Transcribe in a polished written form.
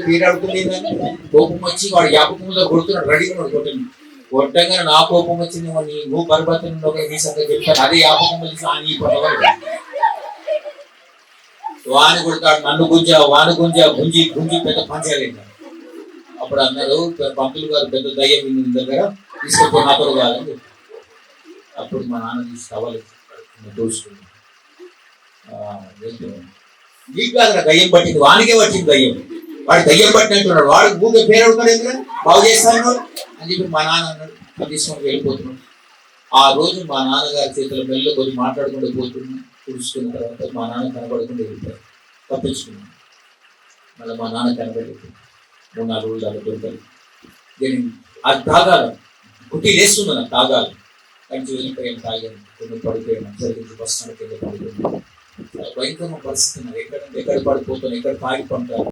పేరాడుతుంది కోపం వచ్చి వాడు యాపకంలో కొడుతున్నాడు, రెడీగా కొట్టింది. కొట్టంగానే నా కోపం వచ్చింది, నువ్వు పర్వతంలో నీ సంగతి చెప్తాను. అదే యాపకం వచ్చి నీ పడవాడు వాని కొడతాడు, నన్ను వాని గుంజి పెద్ద పంచాయతీ. అప్పుడు అన్నారు పంతులు గారు, పెద్ద దయ్యం మీ దగ్గర తీసుకొచ్చి నాతో కాదని చెప్పారు. అప్పుడు మా నాన్న తీసి టవల్ తోసుకున్నాను. నీకు కాదు దయ్యం పట్టింది, వానికే పట్టింది దయ్యం. వాడు దయ్యం పట్టినట్టున్నాడు, వాడు ఊగే పేరవుతాడు ఎందుకు బాగు చేస్తాను అని చెప్పి మా నాన్న అన్నాడు. తీసుకొని వెళ్ళిపోతున్నాడు. ఆ రోజు మా నాన్నగారి చేతుల మెల్ల కొద్ది మాట్లాడుకుంటూ పోతున్నాను. పుడుచుకున్న తర్వాత మా నాన్న కనబడకుండా వెళ్ళిపోయాడు, తప్పించుకున్నాను. మళ్ళీ మా నాన్న కనబడలేదు. 3-4 రోజులు అలా దొరకదు. నేను అది తాగాలి, కుట్టి లేస్తుంది నాకు తాగాలి. కంచి వెళ్ళిపోయాను, తాగాను, కొన్ని పడిపోయాను, జరిగింది బస్ స్టాండ్ కింద పడిపోయాను. భయంకరమైన పరిస్థితి. ఎక్కడ పడిపోతాను, ఎక్కడ తాగి పంటాను.